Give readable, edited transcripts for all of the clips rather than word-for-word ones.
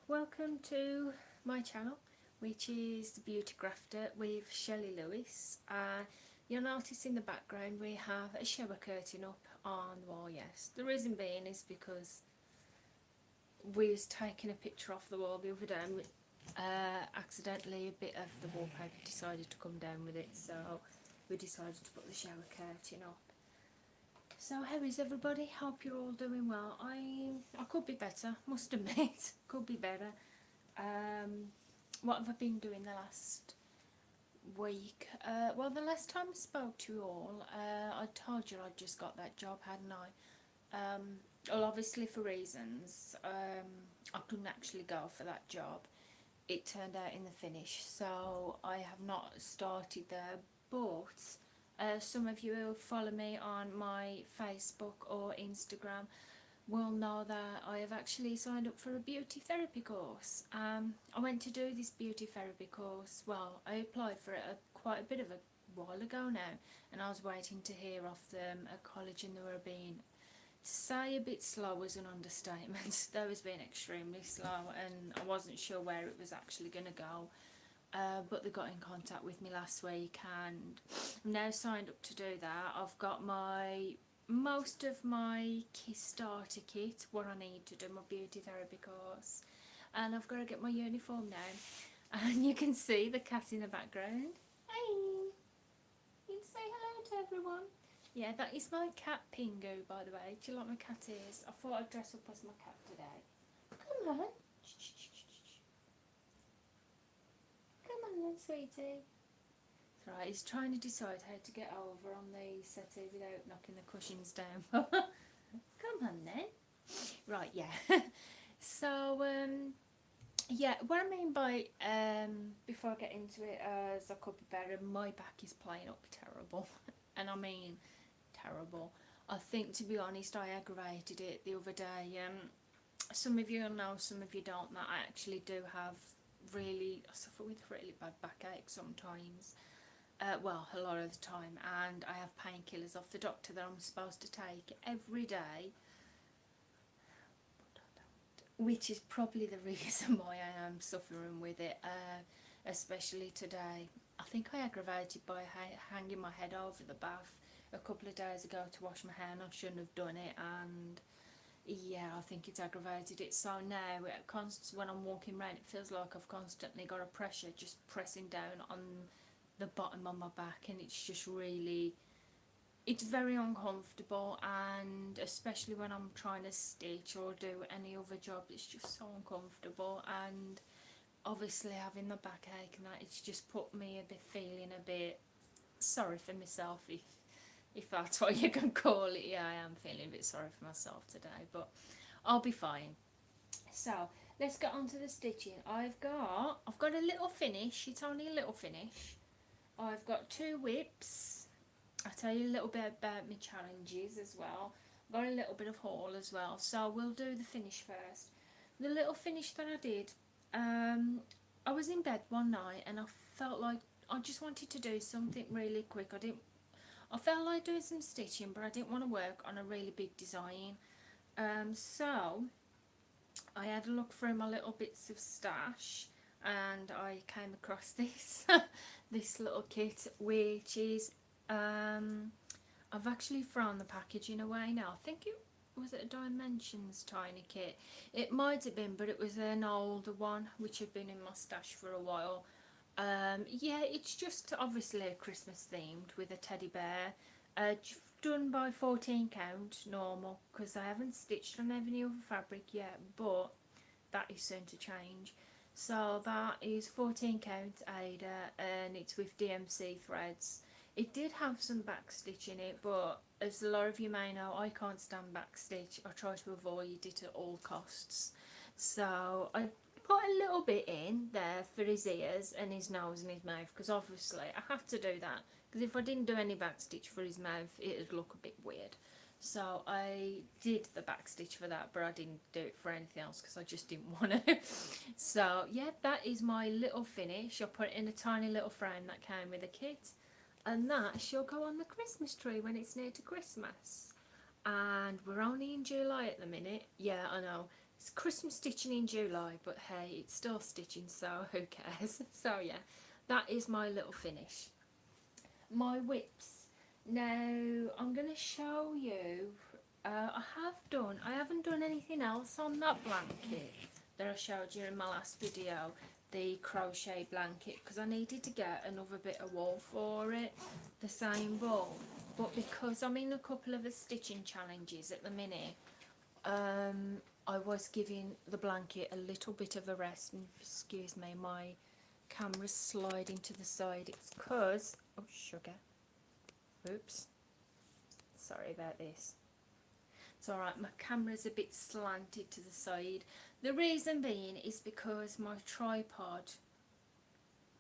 Welcome to my channel, which is The Beauty Grafter with Shelley Lewis. You'll notice in the background we have a shower curtain up on the wall. Yes, the reason being is because we was taking a picture off the wall the other day and accidentally a bit of the wallpaper decided to come down with it, so we decided to put the shower curtain up. So how is everybody? Hope you're all doing well. I could be better, must admit. Could be better. What have I been doing the last week? Well, the last time I spoke to you all, I told you I'd just got that job, hadn't I? Well, obviously for reasons, I couldn't actually go for that job. It turned out in the finish, so I have not started there, but some of you who follow me on my Facebook or Instagram will know that I have actually signed up for a beauty therapy course. I went to do this beauty therapy course, well, I applied for it quite a bit of a while ago now, and I was waiting to hear off them at college, and they were being, to say a bit slow was an understatement. They was being extremely slow, and I wasn't sure where it was actually going to go. But they got in contact with me last week, and I'm now signed up to do that. I've got most of my starter kit, what I need to do my beauty therapy course, and I've got to get my uniform now. And you can see the cat in the background. Hey, you can say hello to everyone. Yeah, that is my cat Pingu, by the way. Do you like my cat ears? I thought I'd dress up as my cat today. Come on. Come on then, sweetie. Right, he's trying to decide how to get over on the settee without knocking the cushions down. Come on then. Right, yeah. So, yeah, what I mean by, before I get into it, as I could be better, my back is playing up terrible. And I mean terrible. I think, to be honest, I aggravated it the other day. Some of you will know, some of you don't, that I actually do have I suffer with really bad backache sometimes. Well, a lot of the time, and I have painkillers off the doctor that I'm supposed to take every day, which is probably the reason why I am suffering with it, especially today. I think I aggravated by hanging my head over the bath a couple of days ago to wash my hair, and I shouldn't have done it, and yeah, I think it's aggravated it. So now, when I'm walking around, it feels like I've constantly got a pressure just pressing down on the bottom of my back, and it's just really, it's very uncomfortable, and especially when I'm trying to stitch or do any other job, it's just so uncomfortable. And obviously having the backache and that, it's just put me feeling a bit sorry for myself, if that's what you can call it. Yeah, I am feeling a bit sorry for myself today, but I'll be fine. So let's get on to the stitching. I've got a little finish. It's only a little finish. I've got 2 whips. I'll tell you a little bit about my challenges as well. I've got a little bit of haul as well. So we'll do the finish first. The little finish that I did, I was in bed one night and I felt like I just wanted to do something really quick. I felt like doing some stitching, but I didn't want to work on a really big design. So I had a look through my little bits of stash, and I came across this this little kit, which is I've actually thrown the packaging away now. I think it was a Dimensions tiny kit. It might have been, but it was an older one which had been in my stash for a while. Yeah, it's just obviously a Christmas themed with a teddy bear, done by 14 count normal, because I haven't stitched on any other fabric yet, but that is soon to change. So that is 14 count Ada, and it's with DMC threads. It did have some back stitch in it, but as a lot of you may know, I can't stand back stitch. I try to avoid it at all costs. So I put a little bit in there for his ears and his nose and his mouth, because obviously I have to do that, because if I didn't do any back stitch for his mouth, it would look a bit weird. So I did the back stitch for that, but I didn't do it for anything else because I just didn't want to. So yeah, that is my little finish. I put it in a tiny little frame that came with a kit, and that shall go on the Christmas tree when it's near to Christmas. And we're only in July at the minute. Yeah, I know. It's Christmas stitching in July, but hey, it's still stitching, so who cares? So yeah, that is my little finish. My whips. Now I'm going to show you, I haven't done anything else on that blanket that I showed you in my last video, the crochet blanket, because I needed to get another bit of wool for it, the same wool, but because I'm in a couple of the stitching challenges at the minute, I was giving the blanket a little bit of a rest, and excuse me, my camera's sliding to the side. It's because, oh sugar, oops, sorry about this. It's alright, my camera's a bit slanted to the side. The reason being is because my tripod,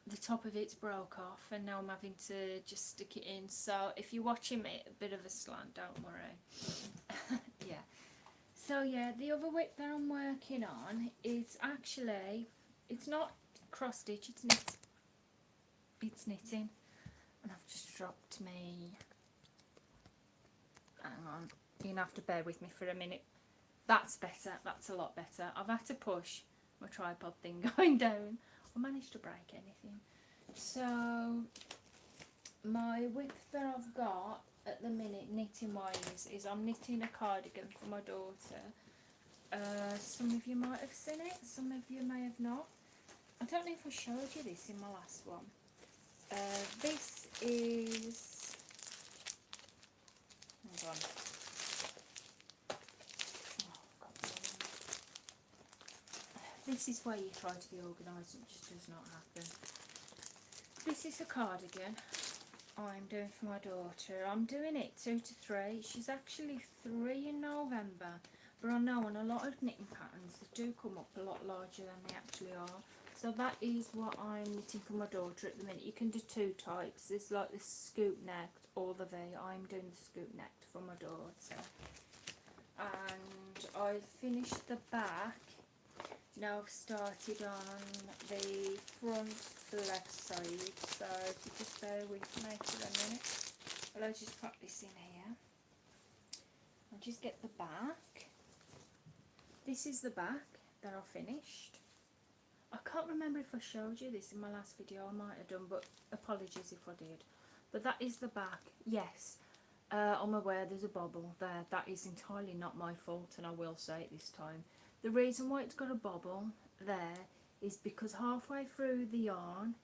the top of it's broke off, and now I'm having to just stick it in. So if you're watching me a bit of a slant, don't worry. Yeah. So yeah, the other whip that I'm working on is actually, it's not cross stitch, it's knitting. And I've just dropped me, hang on, you're gonna have to bear with me for a minute. That's better, that's a lot better. I've had to push my tripod thing going down. I managed to break anything. So my whip that I've got at the minute, knitting wise, is I'm knitting a cardigan for my daughter. Some of you might have seen it, some of you may have not. I don't know if I showed you this in my last one. This is, hold on. Oh, God. This is where you try to be organised and it just does not happen. This is a cardigan I'm doing for my daughter. I'm doing it 2 to 3. She's actually 3 in November, but I know on a lot of knitting patterns they do come up a lot larger than they actually are. So that is what I'm knitting for my daughter at the minute. You can do 2 types. There's like the scoop necked or the V. I'm doing the scoop necked for my daughter. And I finished the back. Now I've started on the front, the left side, so if you just bear with me for a minute, I'll just pop this in here. I'll just get the back. This is the back that I finished. I can't remember if I showed you this in my last video, I might have done, but apologies if I did. But that is the back, yes. I'm aware there's a bobble there, that is entirely not my fault, and I will say it this time. The reason why it's got a bobble there is because halfway through the yarn,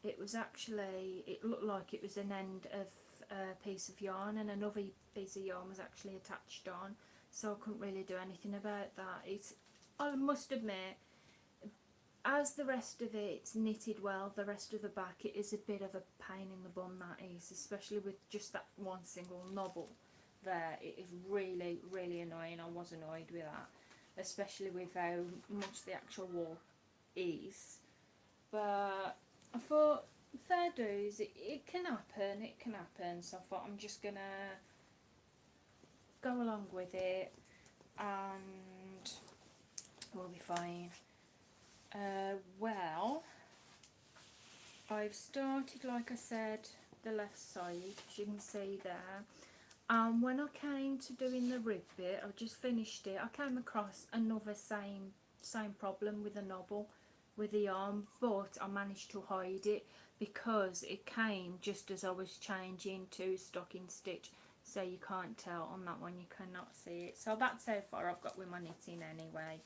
it looked like it was an end of a piece of yarn and another piece of yarn was actually attached on, so I couldn't really do anything about that. I must admit, as the rest of it's knitted well, the rest of the back, it is a bit of a pain in the bum, that is, especially with just that one single knobble there. It is really, really annoying. I was annoyed with that, especially with how much the actual wool is. But I thought, fair dues, it can happen, so I thought I'm just gonna go along with it and we'll be fine. Well, I've started, like I said, the left side, as you can see there. When I came to doing the rib bit, I just finished it, I came across another same problem with the knobble with the arm, but I managed to hide it because it came just as I was changing to stocking stitch, so you can't tell on that one, you cannot see it. So that's how far I've got with my knitting anyway.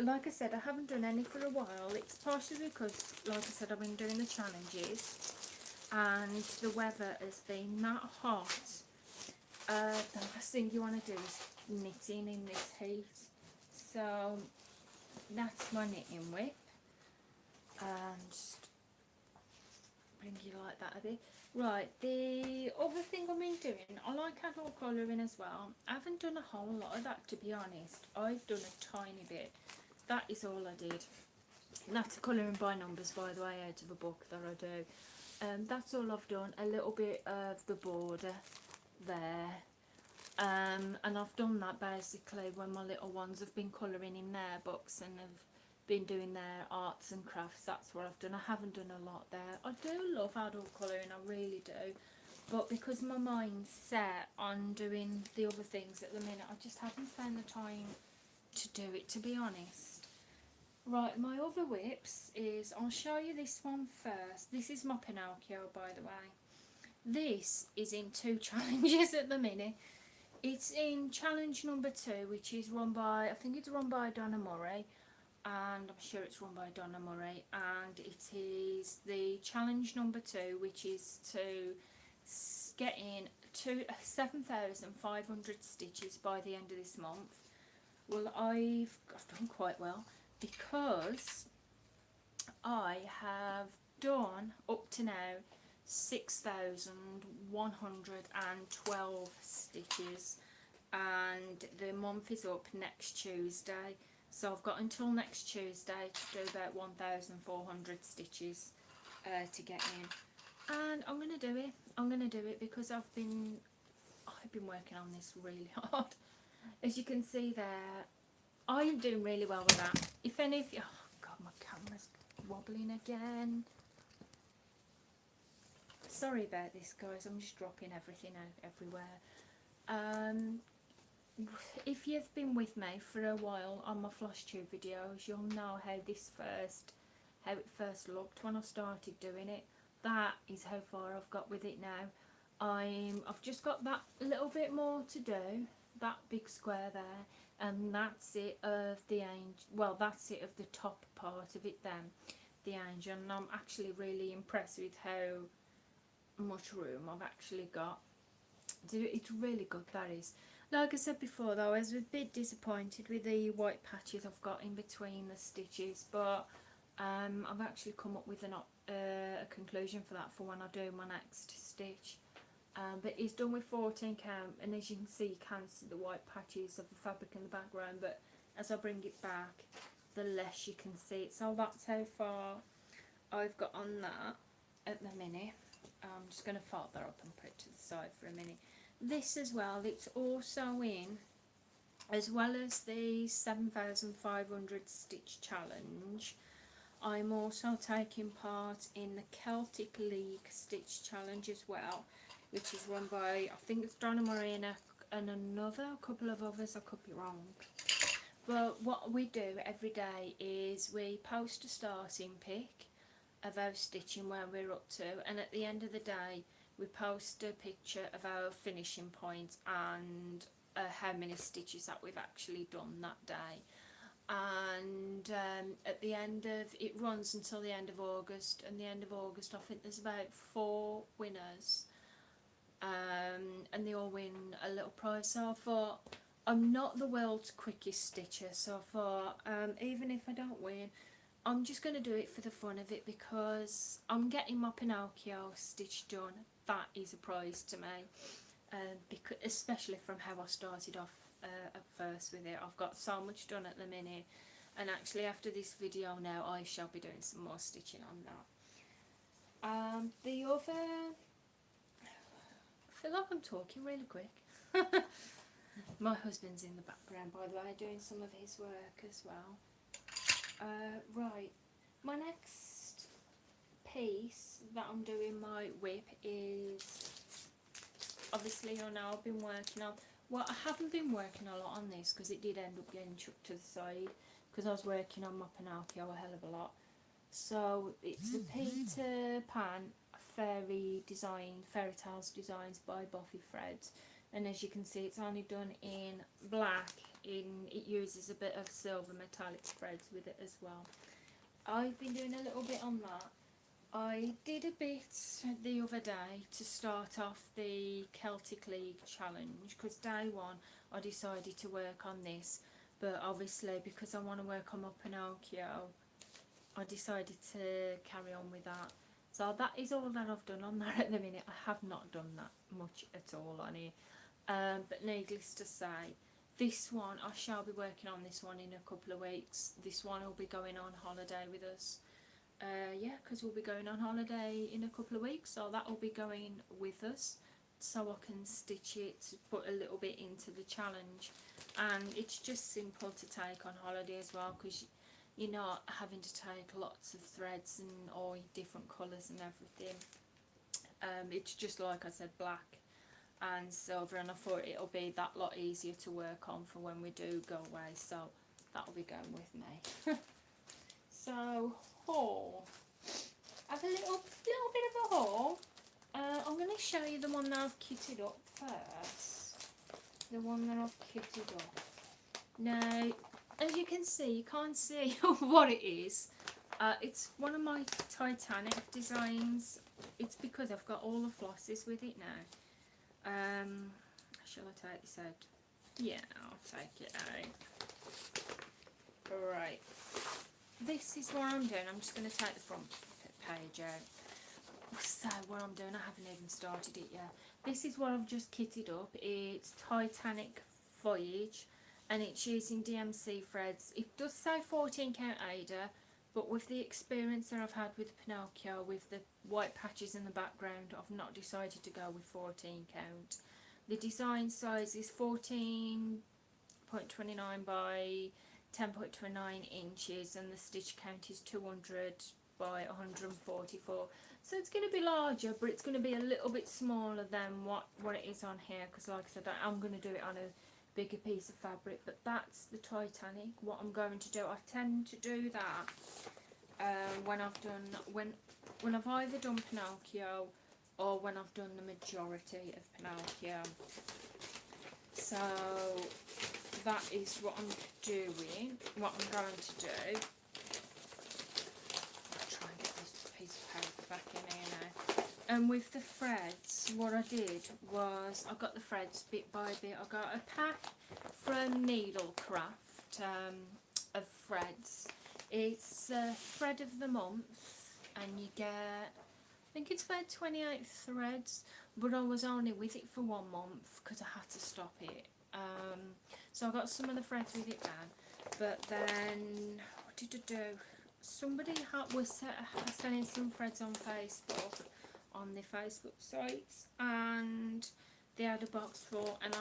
Like I said, I haven't done any for a while. It's partially because, like I said, I've been doing the challenges and the weather has been that hot. The last thing you want to do is knitting in this heat. So that's my knitting whip. And just bring you like that a bit. Right, the other thing I've been doing, I like adult colouring as well. I haven't done a whole lot of that, to be honest. I've done a tiny bit. That is all I did. And that's colouring by numbers, by the way, out of a book that I do. That's all I've done. A little bit of the border there. And I've done that basically when my little ones have been colouring in their books and have been doing their arts and crafts. That's what I've done. I haven't done a lot there. I do love adult colouring, I really do, but because my mind's set on doing the other things at the minute, I just haven't found the time to do it, to be honest. Right, my other whips is, I'll show you this one first. This is my Pinocchio, by the way. This is in 2 challenges at the minute. It's in challenge number 2, which is run by, I think it's run by Donna Murray, and I'm sure it's run by Donna Murray, and it is the challenge number 2, which is to get in 7,500 stitches by the end of this month. Well, I've done quite well, because I have done up to now 6,112 stitches, and the month is up next Tuesday, so I've got until next Tuesday to do about 1,400 stitches to get in, and I'm going to do it. I'm going to do it because I've been working on this really hard. As you can see there, I am doing really well with that. If any of you, oh god, my camera's wobbling again. Sorry about this, guys. I'm just dropping everything out everywhere. If you've been with me for a while on my Flosstube videos, you'll know how it first looked when I started doing it. That is how far I've got with it now. I've just got that little bit more to do, that big square there, and that's it of the angel. Well, that's it of the top part of it then, the angel, and I'm actually really impressed with how much room I've actually got. It's really good, that is. Like I said before though, I was a bit disappointed with the white patches I've got in between the stitches, but I've actually come up with a conclusion for that for when I do my next stitch. But it's done with 14 count, and as you can see, you can see the white patches of the fabric in the background, but as I bring it back, the less you can see it. So that's how far I've got on that at the minute. I'm just going to fold that up and put it to the side for a minute. This as well, it's also in, as well as the 7,500 stitch challenge, I'm also taking part in the Celtic League stitch challenge as well, which is run by, I think it's Donna Murray and a couple of others, I could be wrong. But what we do every day is we post a starting pic of our stitching where we're up to, and at the end of the day we post a picture of our finishing point and how many stitches that we've actually done that day. And at the end of it runs until the end of August, and the end of August I think there's about 4 winners, and they all win a little prize. So I thought, I'm not the world's quickest stitcher, so I thought even if I don't win, I'm just going to do it for the fun of it, because I'm getting my Pinocchio stitch done. That is a prize to me, because, especially from how I started off at first with it. I've got so much done at the minute, and actually after this video now I shall be doing some more stitching on that. The other, I feel like I'm talking really quick. My husband's in the background, by the way, doing some of his work as well. Right, my next piece that I'm doing my whip is, obviously you know I've been working on, well, I haven't been working a lot on this because it did end up getting chucked to the side because I was working on my Pinocchio a hell of a lot. So it's the Peter Pan Fairy Tales Designs by Buffy Threads, and as you can see it's only done in black. It uses a bit of silver metallic threads with it as well. I've been doing a little bit on that. I did a bit the other day to start off the Celtic League challenge, because day one I decided to work on this, but obviously because I want to work on my Pinocchio I decided to carry on with that. So that is all that I've done on that at the minute. I have not done that much at all on it, but needless to say, this one, I shall be working on this one in a couple of weeks. This one will be going on holiday with us. Yeah, because we'll be going on holiday in a couple of weeks, so that will be going with us, so I can stitch it, put a little bit into the challenge. And it's just simple to take on holiday as well, because you're not having to take lots of threads and all different colours and everything. It's just, like I said, black and silver, and I thought it'll be that lot easier to work on for when we do go away, so that'll be going with me. So, haul. Have a little bit of a haul. I'm going to show you the one that I've kitted up first. The one that I've kitted up. Now, as you can see, you can't see what it is. It's one of my Titanic designs. It's because I've got all the flosses with it now. Shall I take this out? Yeah, I'll take it out. Right. This is what I'm doing. I'm just going to take the front page out. So what I'm doing, I haven't even started it yet. This is what I've just kitted up. It's Titanic Voyage, and it's using DMC threads. It does say 14 count Ada, but with the experience that I've had with Pinocchio, with the white patches in the background, I've not decided to go with 14 count. The design size is 14.29 by 10.29 inches, and the stitch count is 200 by 144. So it's going to be larger, but it's going to be a little bit smaller than what it is on here, because like I said, I'm going to do it on a bigger piece of fabric. But that's the Titanic. What I'm going to do, I tend to do that when I've either done Pinocchio or when I've done the majority of Pinocchio. So that is what I'm doing, what I'm going to do. Back in here now. And with the threads, what I did was I got the threads bit by bit. I got a pack from Needlecraft of threads. It's thread of the month, and you get, I think it's about 28 threads, but I was only with it for 1 month because I had to stop it. So I got some of the threads with it down, but then what did I do? Somebody was selling some threads on Facebook, on the Facebook sites, and they had a box full, and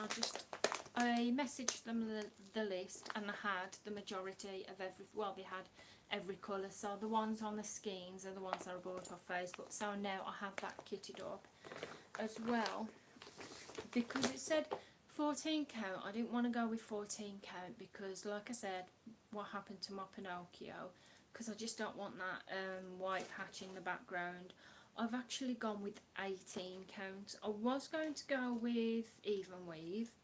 I messaged them the list, and they had the majority of they had every colour. So the ones on the skeins are the ones that I bought off Facebook. So now I have that kitted up as well, because it said 14 count. I didn't want to go with 14 count because, like I said, what happened to my Pinocchio, because I just don't want that white patch in the background. I've actually gone with 18 count. I was going to go with even weave,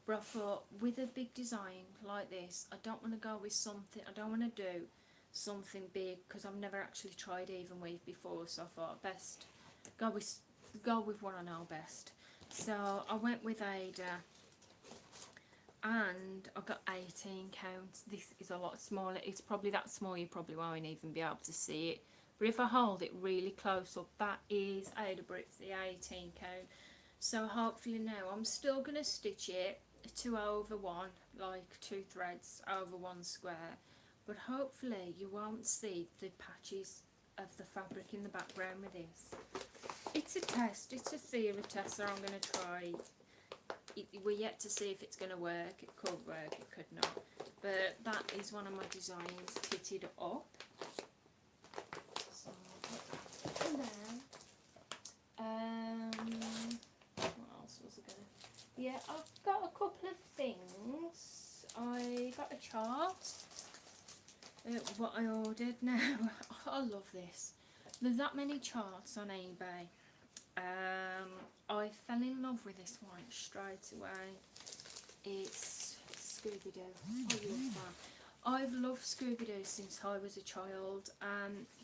but I thought with a big design like this, I don't want to go with something, I don't want to do something big because I've never actually tried even weave before, so I thought best go with what I know best. So I went with Ada, and I got 18 counts. This is a lot smaller. It's probably that small you probably won't even be able to see it, but if I hold it really close up, that is Ada Bricks, the 18 count. So hopefully now I'm still going to stitch it 2 over 1, like 2 threads over 1 square, but hopefully you won't see the patches of the fabric in the background with this. It's a test, it's a theory test, so I'm going to try. We're yet to see if it's going to work. It could work, it could not. But that is one of my designs kitted up. So, and then, what else was I going to... Yeah, I've got a couple of things. I got a chart, what I ordered. Now, I love this. There's that many charts on eBay. I fell in love with this one straight away. It's Scooby-Doo. I love that. I've loved Scooby-Doo since I was a child.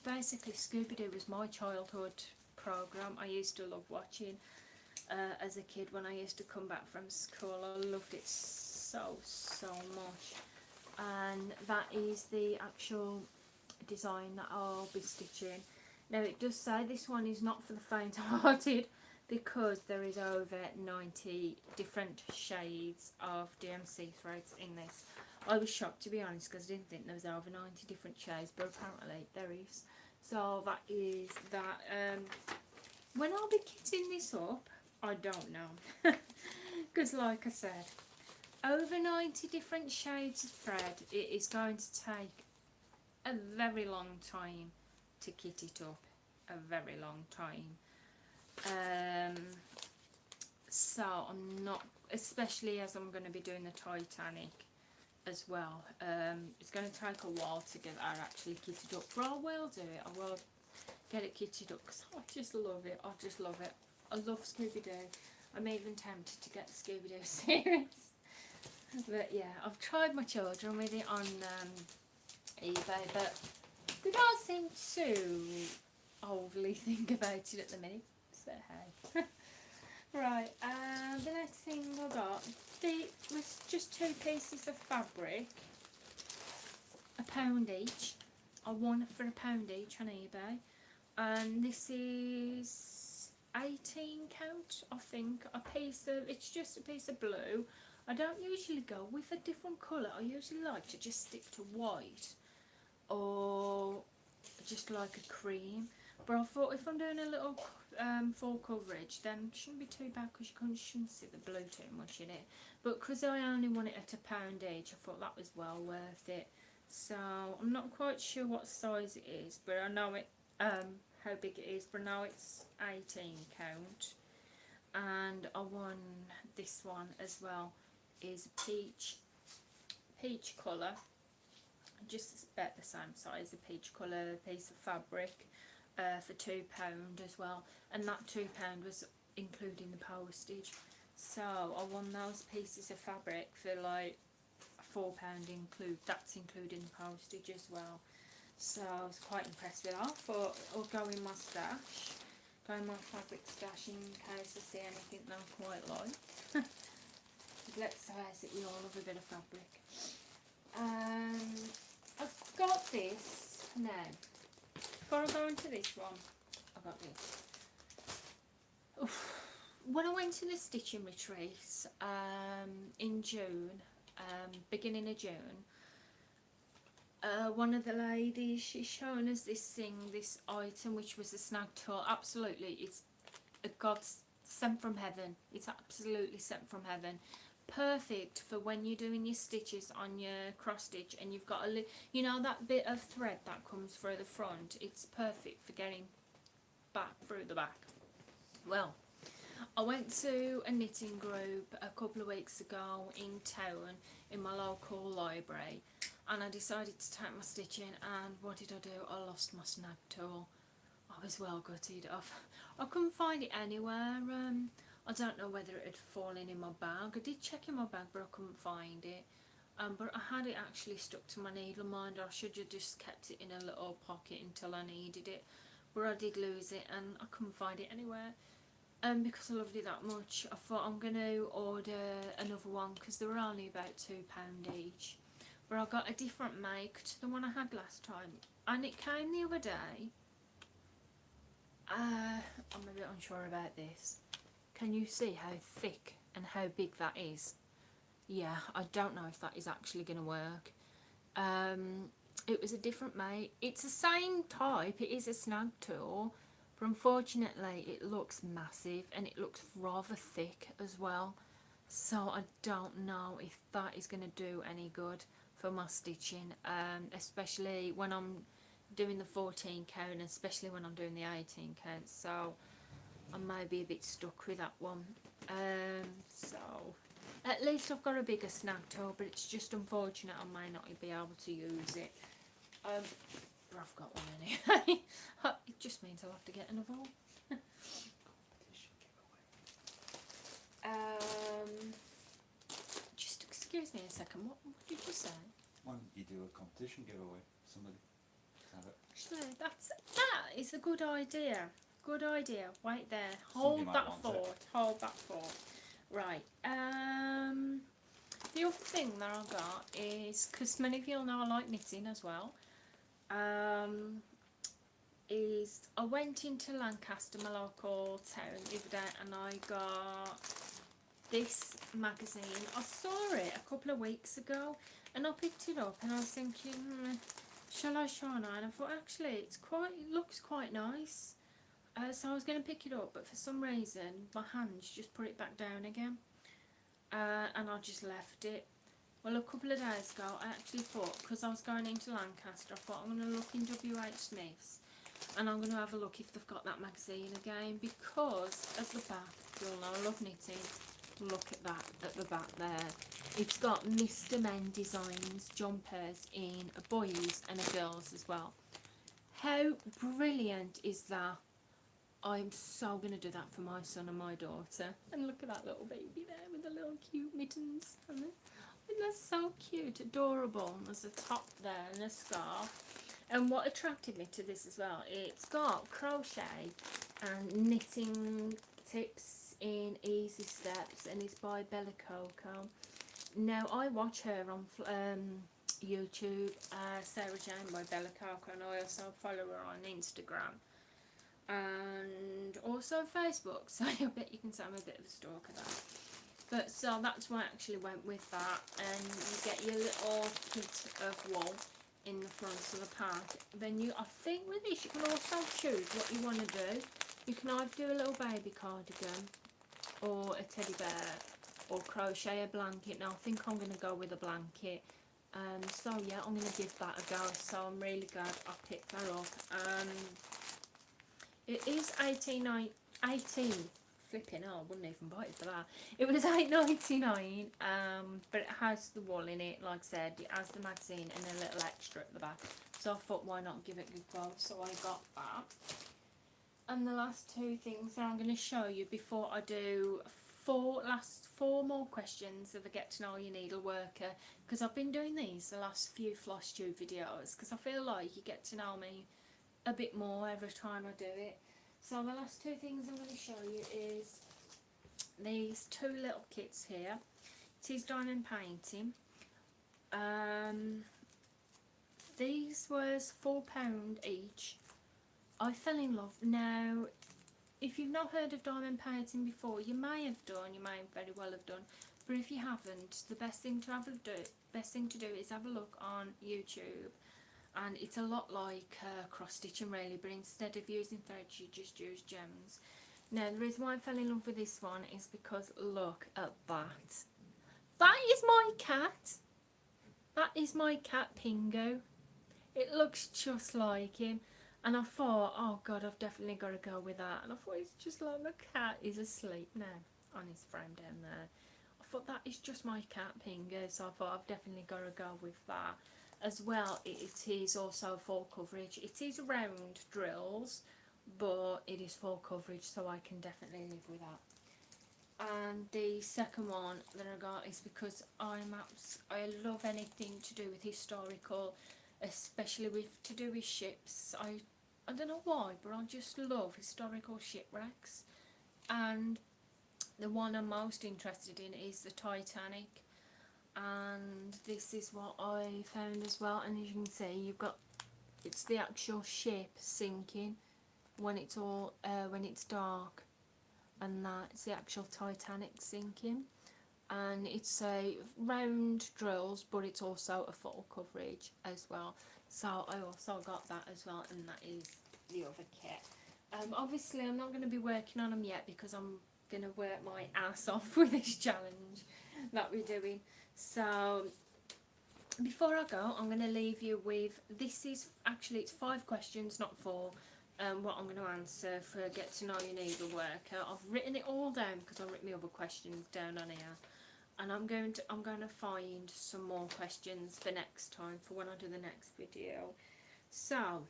Basically, Scooby-Doo was my childhood programme. I used to love watching as a kid when I used to come back from school. I loved it so much. And that is the actual design that I'll be stitching. Now it does say this one is not for the faint-hearted, because there is over 90 different shades of DMC threads in this. I was shocked, to be honest, because I didn't think there was over 90 different shades, but apparently there is. So that is that. When I'll be kitting this up, I don't know, because like I said, over 90 different shades of thread, it is going to take a very long time to kit it up, a very long time. so I'm not, especially as I'm going to be doing the Titanic as well. It's going to take a while to get that actually kitted up, but I will do it. I will get it kitted up because I just love it. I just love it. I love Scooby-Doo. I'm even tempted to get the Scooby-Doo series. But yeah, I've tried my children with it on eBay, but they don't seem to overly think about it at the minute. So hey. Right, the next thing I got was just 2 pieces of fabric, £1 each. I won for £1 each on eBay, and this is 18 count, I think. It's just a piece of blue. I don't usually go with a different colour. I usually like to just stick to white or just like a cream. But I thought if I'm doing a little full coverage, then it shouldn't be too bad because you shouldn't see the blue too much in it. But because I only want it at £1 each, I thought that was well worth it. So I'm not quite sure what size it is, but I know it how big it is. But now it's 18 count, and I won this one as well. Is peach colour, just about the same size, a peach colour piece of fabric for £2 as well, and that £2 was including the postage. So I won those pieces of fabric for like £4 that's including the postage as well. So I was quite impressed with that. I thought I'll go in my stash, go in my fabric stash in case I see anything that I quite like. Let's face it, we all love a bit of fabric. I've got this now. Before I go into this one, I got this. Oof. When I went to the stitching retreat in June, beginning of June, one of the ladies, she's showing us this item, which was a snag tool. Absolutely, it's a God's sent from heaven. It's absolutely sent from heaven. Perfect for when you're doing your stitches on your cross stitch and you've got you know that bit of thread that comes through the front. It's perfect for getting back through the back. Well, I went to a knitting group a couple of weeks ago in town in my local library, and I decided to take my stitching, and what did I do? I lost my snag tool. I was well gutted. I couldn't find it anywhere. I don't know whether it had fallen in my bag. I did check in my bag, but I couldn't find it. But I had it actually stuck to my needle minder. I should have just kept it in a little pocket until I needed it. But I did lose it, and I couldn't find it anywhere. Because I loved it that much, I thought I'm going to order another one because they were only about £2 each. But I got a different make to the one I had last time, and it came the other day. I'm a bit unsure about this. Can you see how thick and how big that is? Yeah, I don't know if that is actually going to work. It was a different make. It's the same type, it is a snag tool, but unfortunately it looks massive and it looks rather thick as well. So I don't know if that is going to do any good for my stitching, especially when I'm doing the 14 count, especially when I'm doing the 18 count. So I may be a bit stuck with that one. So at least I've got a bigger snag tool, but it's just unfortunate I may not be able to use it. But I've got one anyway. It just means I'll have to get another one. Just excuse me a second, what did you say? Why don't you do a competition giveaway? Somebody have it. Actually, that is a good idea. Good idea. Wait there. Hold that thought. Hold that thought. Right. The other thing that I got is, because many of you know I like knitting as well, is I went into Lancaster, my local town, the other day, and I got this magazine. I saw it a couple of weeks ago, and I picked it up, and I was thinking, shall I, shall I? And I thought, actually, it looks quite nice. So I was going to pick it up, but for some reason my hands just put it back down again, and I just left it. Well, a couple of days ago I actually thought, because I was going into Lancaster, I thought I'm going to look in WH Smith's, and I'm going to have a look if they've got that magazine again, because at the back, you'll know I love knitting. Look at that at the back there. It's got Mr. Men Designs jumpers in a boys and a girls as well. How brilliant is that? I'm so going to do that for my son and my daughter. And look at that little baby there with the little cute mittens. And they're so cute, adorable. And there's a top there and a scarf. And what attracted me to this as well, it's got crochet and knitting tips in easy steps, and it's by Bella Coco. Now I watch her on YouTube, Sarah Jane by Bella Coco, and I also follow her on Instagram and also Facebook, so I bet you can say I'm a bit of a stalker there. But so that's why I actually went with that, and you get your little kit of wool in the front of the pack. Then I think with this you can also choose what you want to do. You can either do a little baby cardigan or a teddy bear or crochet a blanket. Now I think I'm going to go with a blanket. So yeah, I'm going to give that a go. So I'm really glad I picked that up. It is 18 flipping hell, I wouldn't even buy it for that. It was $8.99, but it has the wool in it, like I said. It has the magazine and a little extra at the back. So I thought, why not give it a good go? So I got that. And the last two things that I'm going to show you before I do four more questions of the Get to Know Your Needle Worker, because I've been doing these the last few Flosstube videos because I feel like you get to know me a bit more every time I do it. So the last two things I'm going to show you is these two little kits here. It is diamond painting. These was £4 each. I fell in love. Now, if you've not heard of diamond painting before, you may have done, you may very well have done, but if you haven't, the best thing to do is have a look on YouTube. And it's a lot like cross stitching really, but instead of using threads you just use gems. Now the reason why I fell in love with this one is because look at that. That is my cat. That is my cat Pingo. It looks just like him. And I thought, oh god, I've definitely got to go with that. And I thought it's just like the cat is asleep now on his frame down there. I thought that is just my cat Pingo, so I thought I've definitely got to go with that. As well, it is also full coverage. It is round drills, but it is full coverage, so I can definitely live with that. And the second one that I got is because I love anything to do with historical, especially to do with ships. I don't know why, but I just love historical shipwrecks. And the one I'm most interested in is the Titanic. And this is what I found as well, and as you can see, it's the actual ship sinking when it's dark, and that's the actual Titanic sinking. And it's a round drills, but it's also a full coverage as well. So I also got that as well, and that is the other kit. Obviously I'm not going to be working on them yet because I'm going to work my ass off with this challenge that we're doing. So before I go, I'm going to leave you with, it's 5 questions, not 4, what I'm going to answer for Get to Know Your Needle Worker. I've written it all down because I've written the other questions down on here, and I'm going to find some more questions for next time, for when I do the next video. So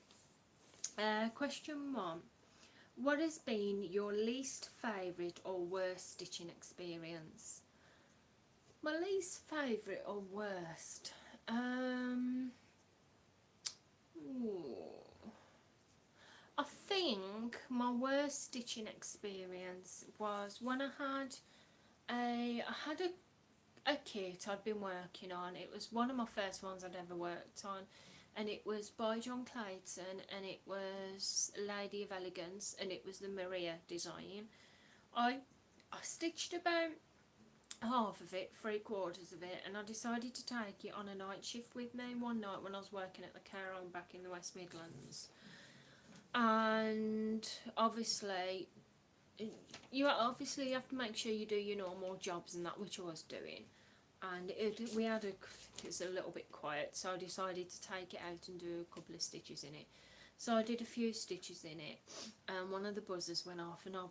question 1, what has been your least favourite or worst stitching experience? My least favourite or worst? I think my worst stitching experience was when I had a kit I'd been working on. It was one of my first ones I'd ever worked on, and it was by John Clayton, and it was Lady of Elegance, and it was the Maria design. I stitched about half of it, 3/4 of it, and I decided to take it on a night shift with me one night when I was working at the care home back in the West Midlands. And obviously you have to make sure you do your normal jobs and that, which I was doing, and it was a little bit quiet, so I decided to take it out and do a couple of stitches in it. So I did a few stitches in it, and one of the buzzers went off, and I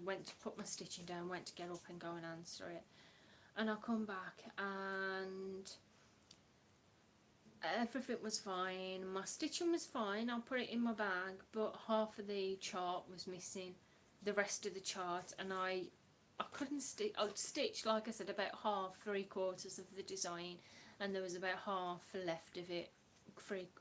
went to put my stitching down, went to get up and go and answer it, and I come back and everything was fine. My stitching was fine. I put it in my bag, but half of the chart was missing, the rest of the chart, and I couldn't stitch. I'd stitched, like I said, about half, 3/4 of the design, and there was about half left of it,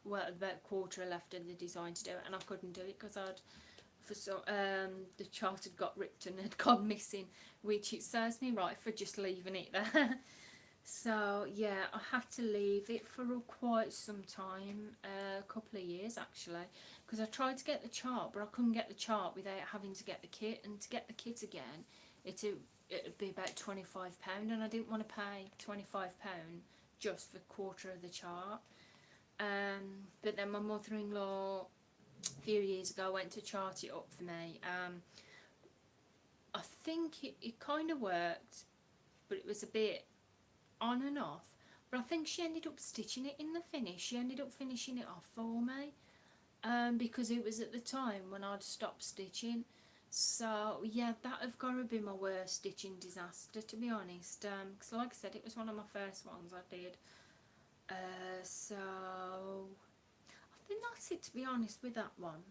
about quarter left of the design to do it, and I couldn't do it because the chart had got ripped and had gone missing, which it serves me right for just leaving it there. So yeah, I had to leave it for quite some time, a couple of years actually, because I tried to get the chart, but I couldn't get the chart without having to get the kit, and to get the kit again, it'd be about £25, and I didn't want to pay £25 just for a quarter of the chart. But then my mother-in-law, a few years ago, went to chart it up for me. I think it kind of worked, but it was a bit on and off, but I think she ended up stitching it in the finish. She ended up finishing it off for me, because it was at the time when I'd stopped stitching. So yeah, that have got to be my worst stitching disaster, to be honest, because like I said, it was one of my first ones I did. So I think that's it, to be honest, with that one.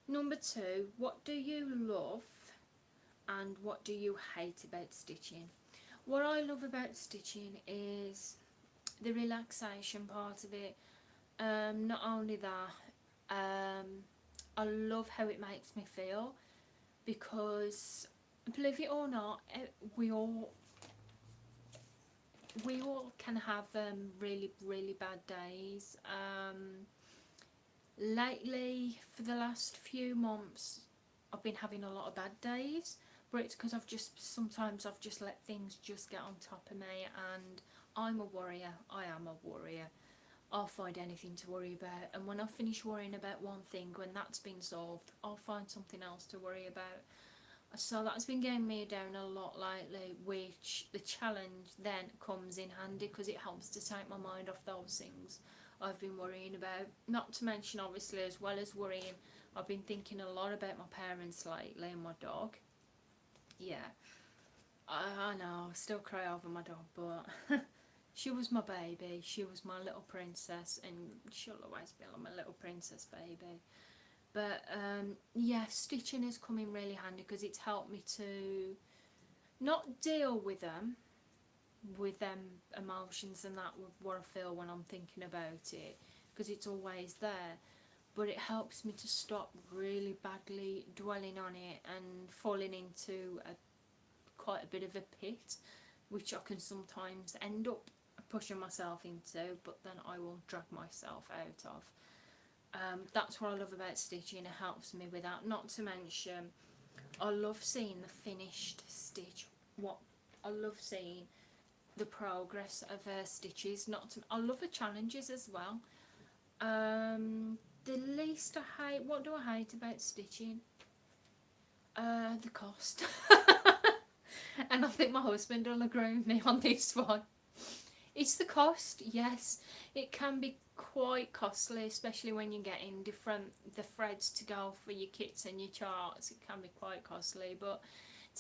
Number 2, what do you love and what do you hate about stitching? What I love about stitching is the relaxation part of it. Not only that, I love how it makes me feel, because believe it or not, we all can have really bad days. Lately, for the last few months, I've been having a lot of bad days, but it's because sometimes I've just let things just get on top of me, and I'm a warrior. I am a warrior. I'll find anything to worry about, and when I finish worrying about one thing, when that's been solved, I'll find something else to worry about. So that's been getting me down a lot lately, which the challenge then comes in handy, because it helps to take my mind off those things I've been worrying about. Not to mention, obviously, as well as worrying, I've been thinking a lot about my parents lately and my dog. Yeah, I know, I still cry over my dog, but she was my baby, she was my little princess, and she'll always be my little princess baby. But yeah, stitching has come in really handy, because it's helped me to not deal with them emotions and that, with what I feel when I'm thinking about it, because it's always there, but it helps me to stop really badly dwelling on it and falling into quite a bit of a pit, which I can sometimes end up pushing myself into, but then I will drag myself out of. That's what I love about stitching. It helps me with that. Not to mention, I love seeing the finished stitch. I love seeing the progress of stitches. I love the challenges as well. The least I hate, what do I hate about stitching? The cost. And I think my husband will agree with me on this one. It's the cost, yes. It can be quite costly, especially when you're getting the threads to go for your kits and your charts. It can be quite costly, but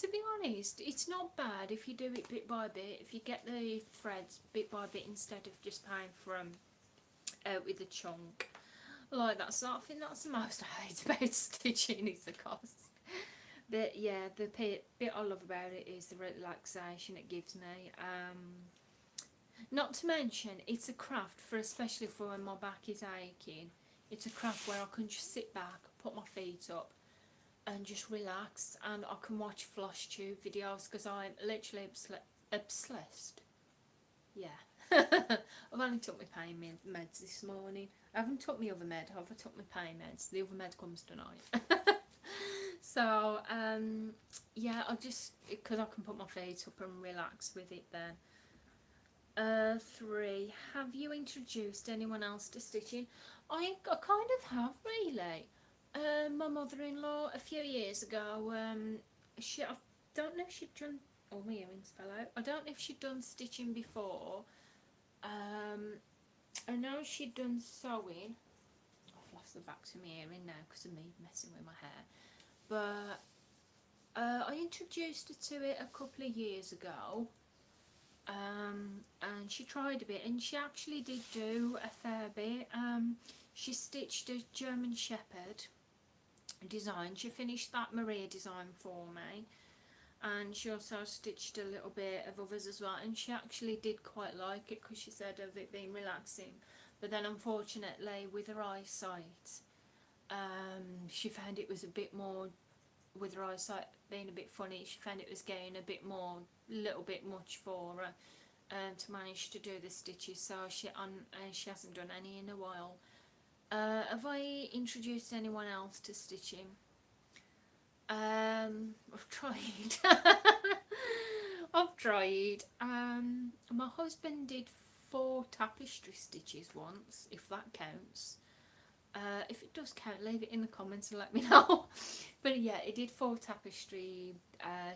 to be honest, it's not bad if you do it bit by bit. If you get the threads bit by bit instead of just paying for them out with a chunk like that. So I think that's the most I hate about stitching, is the cost. But yeah, the bit I love about it is the relaxation it gives me. Not to mention, it's a craft especially for when my back is aching. It's a craft where I can just sit back, put my feet up, and just relax, and I can watch Flosstube videos, because I'm literally obsessed. Yeah. I've only took my pain meds this morning. I haven't took my other med, I took my pain meds. The other med comes tonight. So, yeah, because I can put my feet up and relax with it then. 3, have you introduced anyone else to stitching? I kind of have, really. My mother-in-law, a few years ago, I don't know if she'd done, oh, my earrings fell out. I don't know if she'd done stitching before. I know she'd done sewing, off the backs of my earring now because of me messing with my hair. But I introduced her to it a couple of years ago, and she tried a bit, and she actually did do a fair bit. She stitched a German Shepherd design. She finished that Maria design for me, and she also stitched a little bit of others as well, and she actually did quite like it because she said of it being relaxing. But then unfortunately with her eyesight, she found it was a bit more, with her eyesight being a bit funny, she found it was getting a bit more, little bit much for her to manage to do the stitches, so she hasn't done any in a while. Have I introduced anyone else to stitching? I've tried. I've tried. My husband did 4 tapestry stitches once, if that counts. If it does count, leave it in the comments and let me know. But yeah, he did 4 tapestry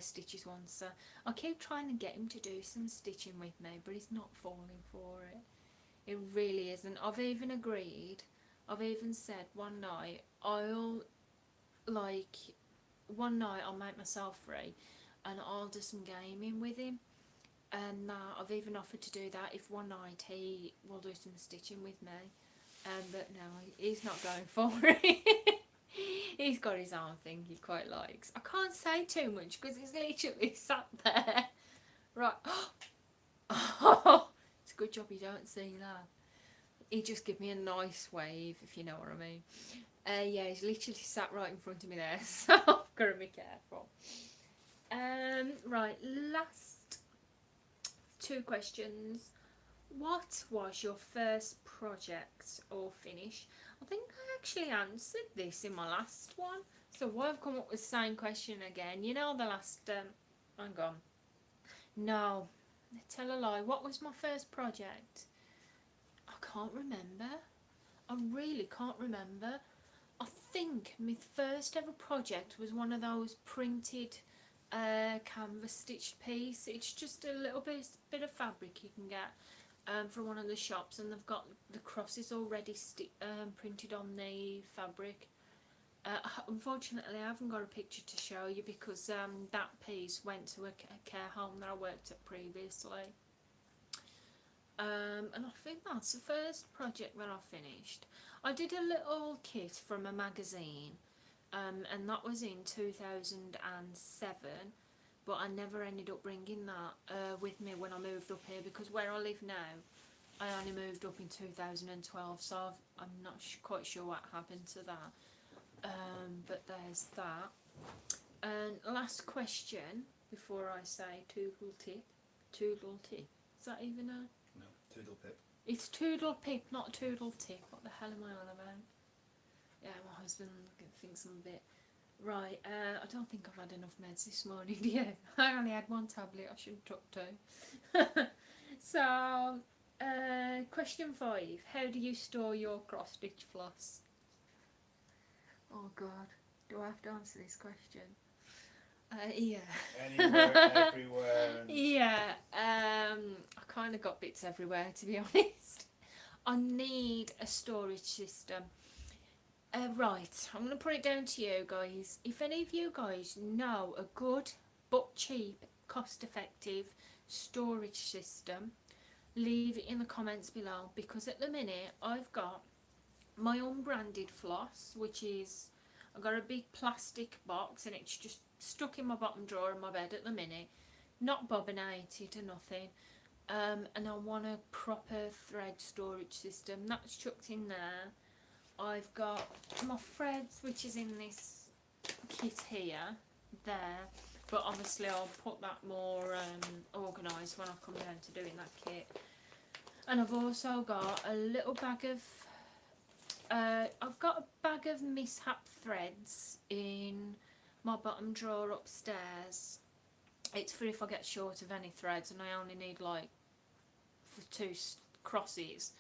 stitches once. So I keep trying to get him to do some stitching with me, but he's not falling for it. It really isn't. I've even said one night I'll make myself free and I'll do some gaming with him. And I've even offered to do that if one night he will do some stitching with me. But no, he's not going for it. He's got his own thing he quite likes. I can't say too much because he's literally sat there. Right. It's a good job you don't see that. He just give me a nice wave, if you know what I mean. Yeah, he's literally sat right in front of me there, so I've got to be careful. Right, last 2 questions. What was your first project or finish? I think I actually answered this in my last one, so I've come up with the same question again. You know, the last, hang on. No, tell a lie. What was my first project? I can't remember. I really can't remember. I think my first ever project was one of those printed canvas stitched piece. It's just a little bit of fabric you can get from one of the shops, and they've got the crosses already printed on the fabric. Unfortunately I haven't got a picture to show you because that piece went to a care home that I worked at previously. And I think that's the first project that I finished. I did a little kit from a magazine, and that was in 2007, but I never ended up bringing that with me when I moved up here, because where I live now, I only moved up in 2012, so I'm not quite sure what happened to that. But there's that. And last question before I say toodle tip. Is that even a... No, Toodle Pip. It's Toodle Pip, not Toodle Tip. What the hell am I on about? Yeah, my husband thinks I'm a bit... Right, I don't think I've had enough meds this morning, do you? I only had 1 tablet, I should have took 2. So, question 5. How do you store your cross-stitch floss? Oh God, do I have to answer this question? Yeah. Anywhere, everywhere. And... Yeah, I kind of got bits everywhere, to be honest. I need a storage system. Right, I'm going to put it down to you guys. If any of you guys know a good but cheap, cost-effective storage system, leave it in the comments below, because at the minute I've got my unbranded floss, which is, I've got a big plastic box and it's just stuck in my bottom drawer in my bed at the minute, not bobbinated or nothing. And I want a proper thread storage system that's chucked in there. I've got my threads, which is in this kit here, there, but obviously I'll put that more organised when I come down to doing that kit. And I've also got a little bag of I've got a bag of mishap threads in my bottom drawer upstairs. It's for if I get short of any threads and I only need like for 2 crosses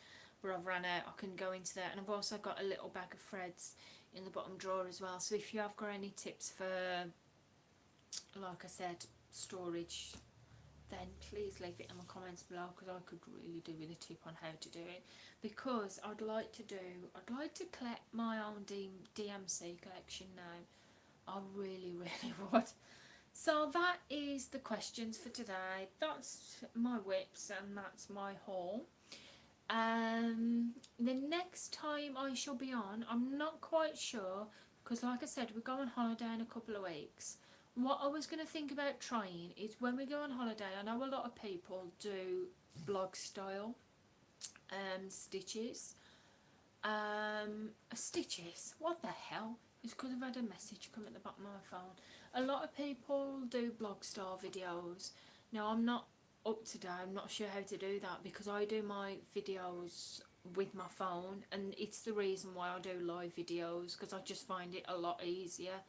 where I've ran out, I can go into there. And I've also got a little bag of threads in the bottom drawer as well, so if you have got any tips for, like I said, storage, then please leave it in the comments below, because I could really do with a tip on how to do it, because I'd like to collect my own DMC collection now. I really really would. So that is the questions for today. That's my whips and that's my haul. The next time I shall be on, I'm not quite sure, because like I said, we're going on holiday in a couple of weeks. What I was going to think about trying is, when we go on holiday, I know a lot of people do blog style stitches. Stitches, what the hell? It's because I've had a message come at the bottom of my phone. A lot of people do blog style videos. Now, I'm not up to date, I'm not sure how to do that, because I do my videos with my phone, and it's the reason why I do live videos, because I just find it a lot easier.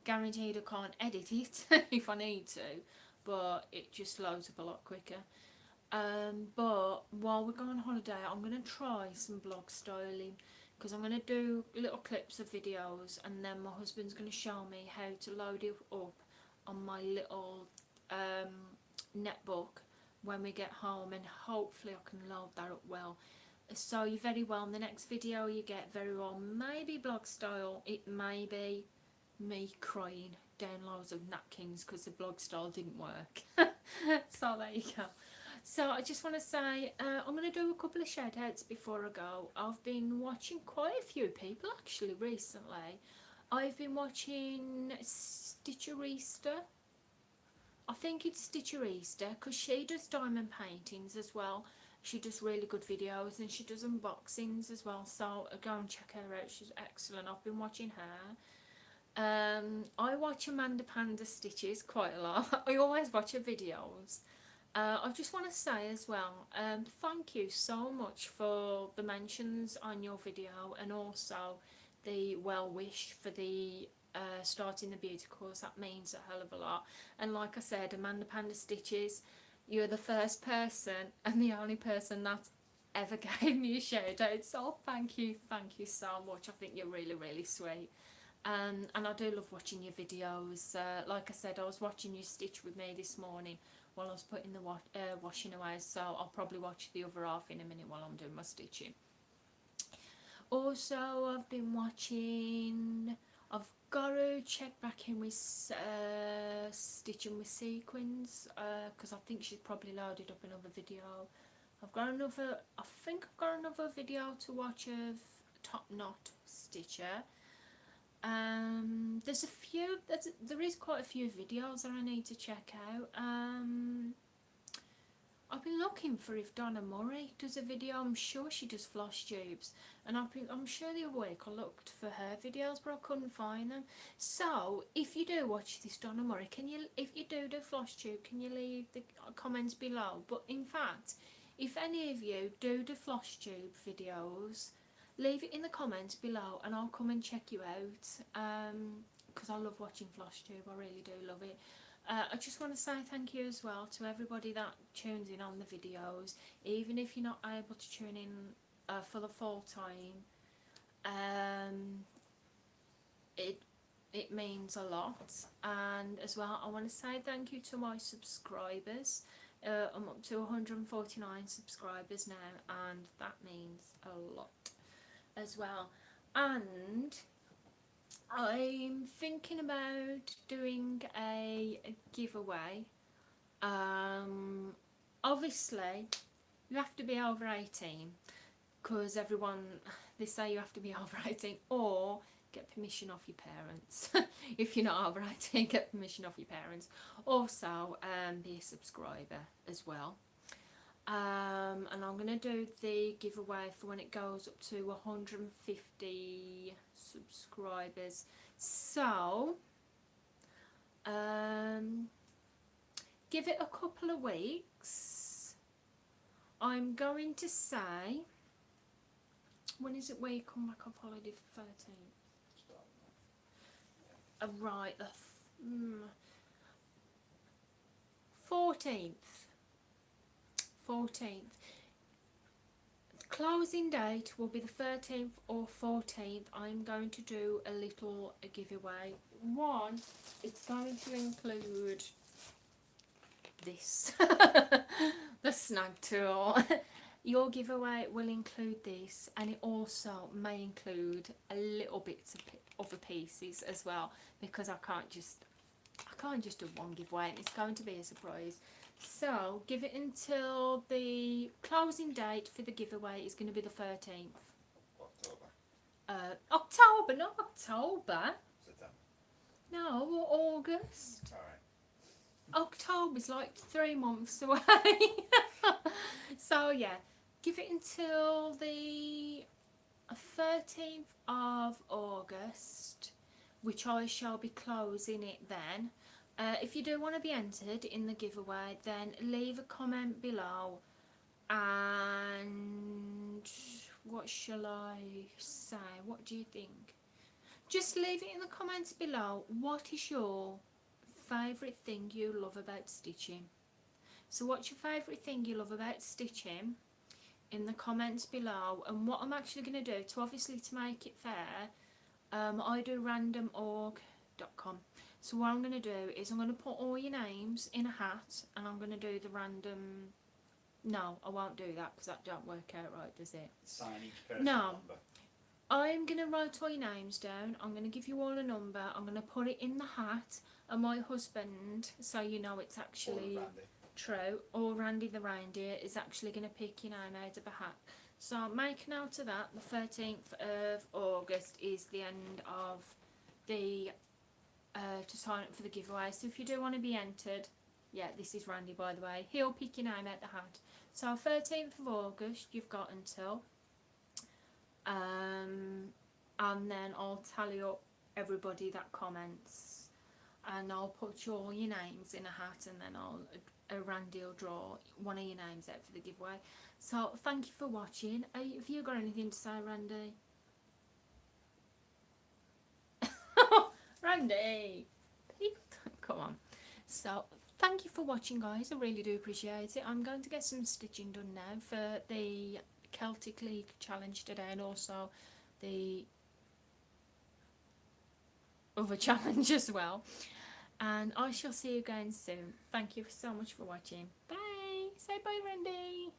Guaranteed I can't edit it if I need to, but it just loads up a lot quicker. But while we're going on holiday, I'm going to try some blog styling, because I'm going to do little clips of videos, and then my husband's going to show me how to load it up on my little netbook when we get home, and hopefully I can load that up well. So you very well, in the next video you get very well, maybe blog style, it may be me crying down loads of napkins because the blog style didn't work. So there you go. So I just want to say, I'm going to do a couple of shout outs before I go. I've been watching quite a few people actually recently. I've been watching Stitcherista. I think it's Stitcherista, because she does diamond paintings as well. She does really good videos, and she does unboxings as well, so go and check her out, she's excellent. I've been watching her. I watch Amanda Panda Stitches quite a lot. I always watch her videos. I just want to say as well, thank you so much for the mentions on your video, and also the well wish for the starting the beauty course. That means a hell of a lot. And like I said, Amanda Panda Stitches, you're the first person and the only person that ever gave me a shout out, so thank you so much. I think you're really really sweet. And I do love watching your videos. Like I said, I was watching you stitch with me this morning while I was putting the washing away, so I'll probably watch the other half in a minute while I'm doing my stitching. Also, I've been watching, I've got to check back in with stitching with sequins, because I think she's probably loaded up another video. I think I've got another video to watch of Top Knot Stitcher. There is quite a few videos that I need to check out. I've been looking for if Donna Murray does a video. I'm sure she does Flosstubes, and I'm sure the other week I looked for her videos, but I couldn't find them. So if you do watch this Donna Murray, if you do Flosstube, can you leave the comments below? But in fact, if any of you do Flosstube videos, leave it in the comments below and I'll come and check you out, because I love watching Flosstube, I really do love it. I just want to say thank you as well to everybody that tunes in on the videos, even if you're not able to tune in for the full time. It means a lot. And as well, I want to say thank you to my subscribers. I'm up to 149 subscribers now, and that means a lot as well. And I'm thinking about doing a giveaway. Obviously you have to be over 18, because they say you have to be over 18 or get permission off your parents. If you're not over 18, get permission off your parents. Also be a subscriber as well. And I'm going to do the giveaway for when it goes up to 150 subscribers. So give it a couple of weeks. I'm going to say, when is it we come back off holiday for 13th? Right, the 14th. Closing date will be the 13th or 14th. I'm going to do a little giveaway. One, it's going to include this, the snag tool. Your giveaway will include this, and it also may include a little bits of other pieces as well, because I can't just do one giveaway, and it's going to be a surprise. So give it until the closing date for the giveaway is going to be the 13th. October, not October. September. No, August. Alright. October's like 3 months away. So yeah, give it until the 13th of August, which I shall be closing it then. If you do want to be entered in the giveaway, then leave a comment below, and what shall I say? What do you think? Just leave it in the comments below. What is your favourite thing you love about stitching? So what's your favourite thing you love about stitching in the comments below? And what I'm actually going to do, to obviously to make it fair, I do randomorg.com. So what I'm going to do is I'm going to put all your names in a hat, and I'm going to do the random... No, I won't do that because that don't work out right, does it? Sign each person No. number. I'm going to write all your names down. I'm going to give you all a number. I'm going to put it in the hat, and my husband, so you know it's actually true, or Randy the reindeer, is actually going to pick your name out of a hat. So make a note of that. The 13th of August is the end of the to sign up for the giveaway. So if you do want to be entered, yeah, this is Randy, by the way, he'll pick your name out the hat. So 13th of August you've got until, and then I'll tally up everybody that comments, and I'll put all your names in a hat, and then Randy will draw one of your names out for the giveaway. So thank you for watching. Have you got anything to say, Randy? Randy, come on. So thank you for watching, guys. I really do appreciate it. I'm going to get some stitching done now for the Celtic League challenge today, and also the other challenge as well. And I shall see you again soon. Thank you so much for watching. Bye. Say bye, Randy.